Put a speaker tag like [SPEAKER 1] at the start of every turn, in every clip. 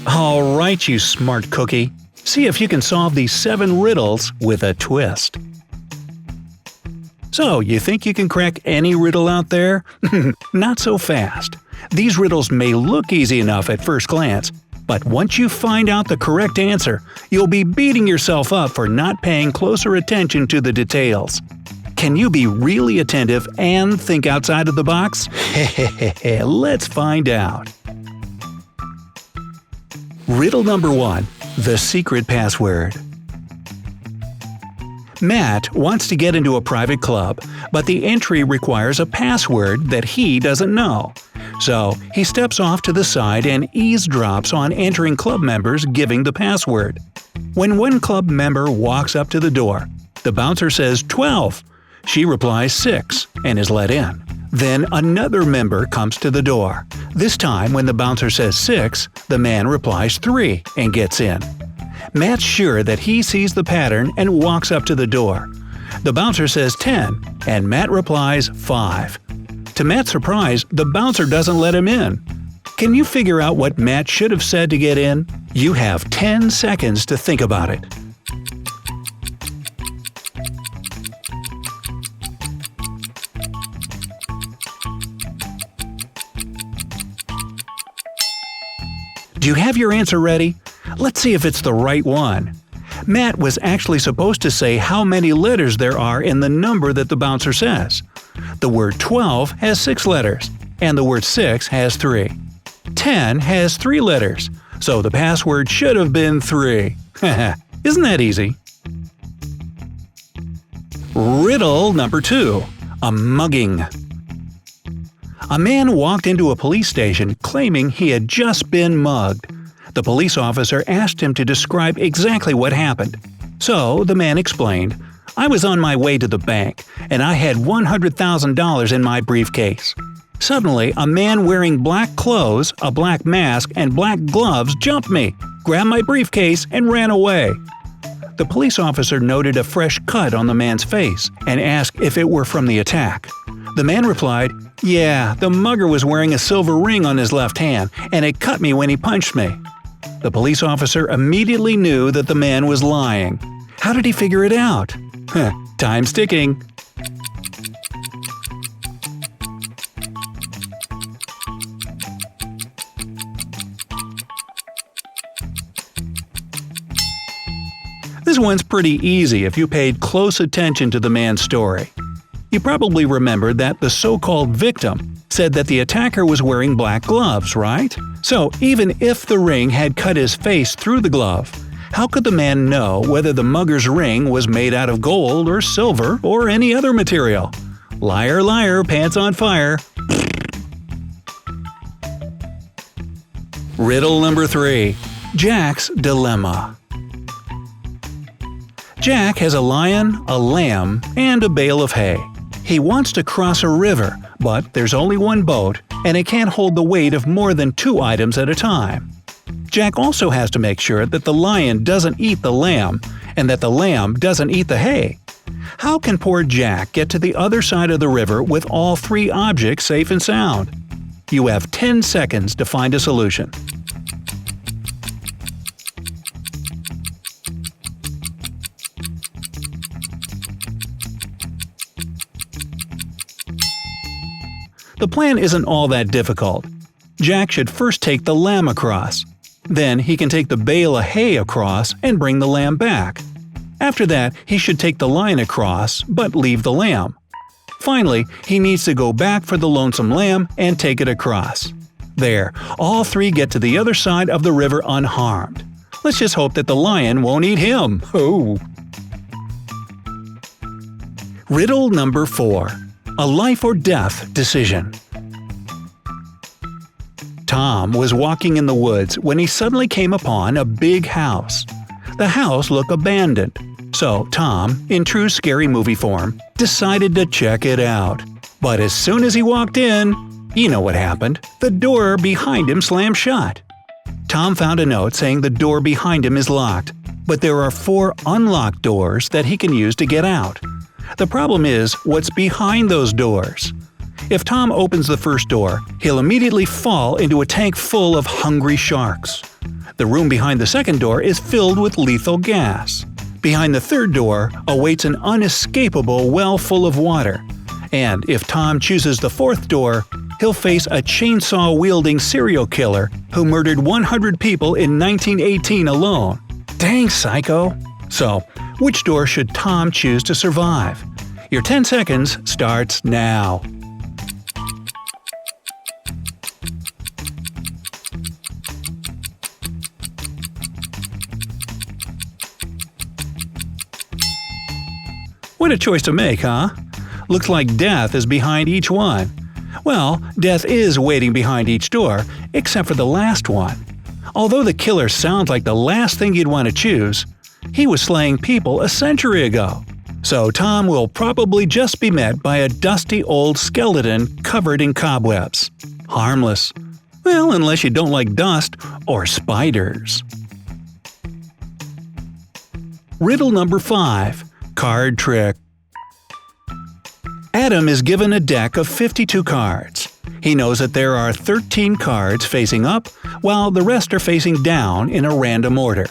[SPEAKER 1] All right, you smart cookie. See if you can solve these 7 riddles with a twist. So, you think you can crack any riddle out there? Not so fast. These riddles may look easy enough at first glance, but once you find out the correct answer, you'll be beating yourself up for not paying closer attention to the details. Can you be really attentive and think outside of the box? Let's find out. Riddle number 1. The secret password. Matt wants to get into a private club, but the entry requires a password that he doesn't know. So, he steps off to the side and eavesdrops on entering club members giving the password. When one club member walks up to the door, the bouncer says 12. She replies 6 and is let in. Then another member comes to the door. This time, when the bouncer says 6, the man replies 3 and gets in. Matt's sure that he sees the pattern and walks up to the door. The bouncer says 10, and Matt replies 5. To Matt's surprise, the bouncer doesn't let him in. Can you figure out what Matt should have said to get in? You have 10 seconds to think about it. Do you have your answer ready? Let's see if it's the right one. Matt was actually supposed to say how many letters there are in the number that the bouncer says. The word 12 has 6 letters, and the word 6 has 3. 10 has 3 letters, so the password should have been 3. Isn't that easy? Riddle number 2. A mugging. A man walked into a police station claiming he had just been mugged. The police officer asked him to describe exactly what happened. So the man explained, "I was on my way to the bank, and I had $100,000 in my briefcase. Suddenly, a man wearing black clothes, a black mask, and black gloves jumped me, grabbed my briefcase, and ran away." The police officer noted a fresh cut on the man's face and asked if it were from the attack. The man replied, "Yeah, the mugger was wearing a silver ring on his left hand, and it cut me when he punched me." The police officer immediately knew that the man was lying. How did he figure it out? Time's ticking. This one's pretty easy if you paid close attention to the man's story. You probably remember that the so-called victim said that the attacker was wearing black gloves, right? So even if the ring had cut his face through the glove, how could the man know whether the mugger's ring was made out of gold or silver or any other material? Liar, liar, pants on fire. Riddle number 3. Jack's dilemma. Jack has a lion, a lamb, and a bale of hay. He wants to cross a river, but there's only one boat, and it can't hold the weight of more than 2 items at a time. Jack also has to make sure that the lion doesn't eat the lamb, and that the lamb doesn't eat the hay. How can poor Jack get to the other side of the river with all 3 objects safe and sound? You have 10 seconds to find a solution. The plan isn't all that difficult. Jack should first take the lamb across. Then he can take the bale of hay across and bring the lamb back. After that, he should take the lion across, but leave the lamb. Finally, he needs to go back for the lonesome lamb and take it across. There, all 3 get to the other side of the river unharmed. Let's just hope that the lion won't eat him. Oh! Riddle number 4. A life or death decision. Tom was walking in the woods when he suddenly came upon a big house. The house looked abandoned, so Tom, in true scary movie form, decided to check it out. But as soon as he walked in, you know what happened. The door behind him slammed shut. Tom found a note saying the door behind him is locked, but there are 4 unlocked doors that he can use to get out. The problem is what's behind those doors. If Tom opens the first door, he'll immediately fall into a tank full of hungry sharks. The room behind the second door is filled with lethal gas. Behind the third door awaits an unescapable well full of water. And if Tom chooses the fourth door, he'll face a chainsaw-wielding serial killer who murdered 100 people in 1918 alone. Dang, psycho! So, which door should Tom choose to survive? Your 10 seconds starts now. What a choice to make, huh? Looks like death is behind each one. Well, death is waiting behind each door, except for the last one. Although the killer sounds like the last thing you'd want to choose, he was slaying people a century ago. So Tom will probably just be met by a dusty old skeleton covered in cobwebs. Harmless. Well, unless you don't like dust or spiders. Riddle number 5. Card trick. Adam is given a deck of 52 cards. He knows that there are 13 cards facing up, while the rest are facing down in a random order.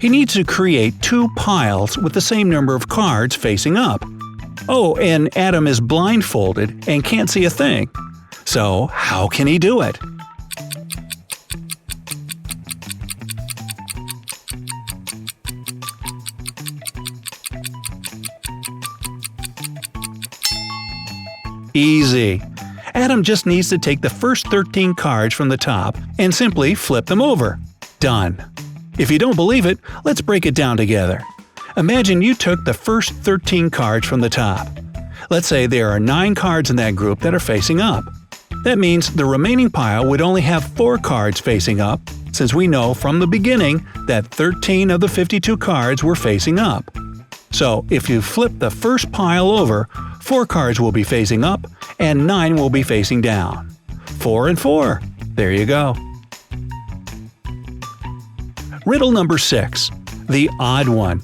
[SPEAKER 1] He needs to create 2 piles with the same number of cards facing up. Oh, and Adam is blindfolded and can't see a thing. So, how can he do it? Easy. Adam just needs to take the first 13 cards from the top and simply flip them over. Done. If you don't believe it, let's break it down together. Imagine you took the first 13 cards from the top. Let's say there are 9 cards in that group that are facing up. That means the remaining pile would only have 4 cards facing up, since we know from the beginning that 13 of the 52 cards were facing up. So if you flip the first pile over, 4 cards will be facing up and 9 will be facing down. 4 and 4. There you go. Riddle number 6. The odd one.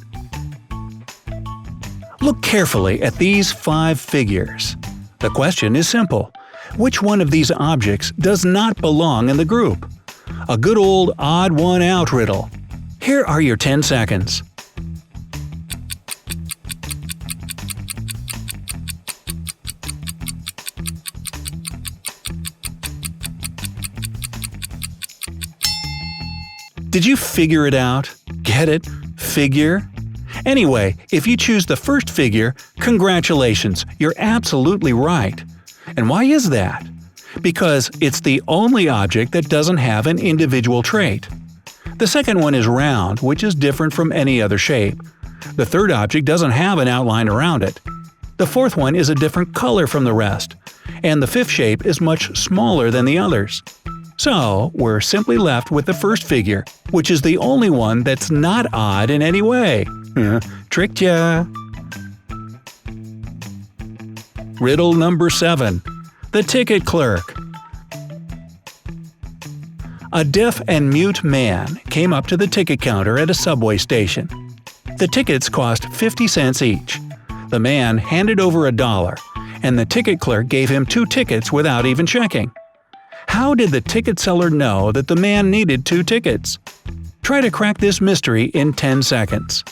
[SPEAKER 1] Look carefully at these 5 figures. The question is simple. Which one of these objects does not belong in the group? A good old odd one out riddle. Here are your 10 seconds. Did you figure it out? Get it? Figure? Anyway, if you choose the first figure, congratulations, you're absolutely right. And why is that? Because it's the only object that doesn't have an individual trait. The second one is round, which is different from any other shape. The third object doesn't have an outline around it. The fourth one is a different color from the rest. And the fifth shape is much smaller than the others. So, we're simply left with the first figure, which is the only one that's not odd in any way. Tricked ya! Riddle number 7. The ticket clerk. A deaf and mute man came up to the ticket counter at a subway station. The tickets cost 50 cents each. The man handed over $1, and the ticket clerk gave him 2 tickets without even checking. How did the ticket seller know that the man needed 2 tickets? Try to crack this mystery in 10 seconds.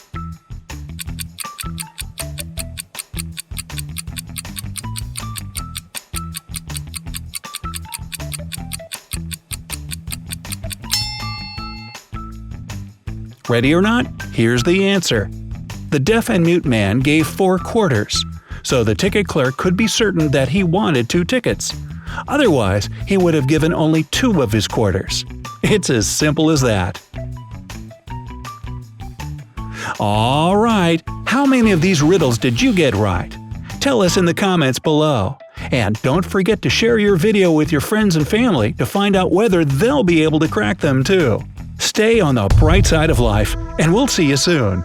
[SPEAKER 1] Ready or not? Here's the answer. The deaf and mute man gave 4 quarters, so the ticket clerk could be certain that he wanted 2 tickets. Otherwise, he would have given only 2 of his quarters. It's as simple as that. Alright, how many of these riddles did you get right? Tell us in the comments below. And don't forget to share your video with your friends and family to find out whether they'll be able to crack them too. Stay on the bright side of life, and we'll see you soon.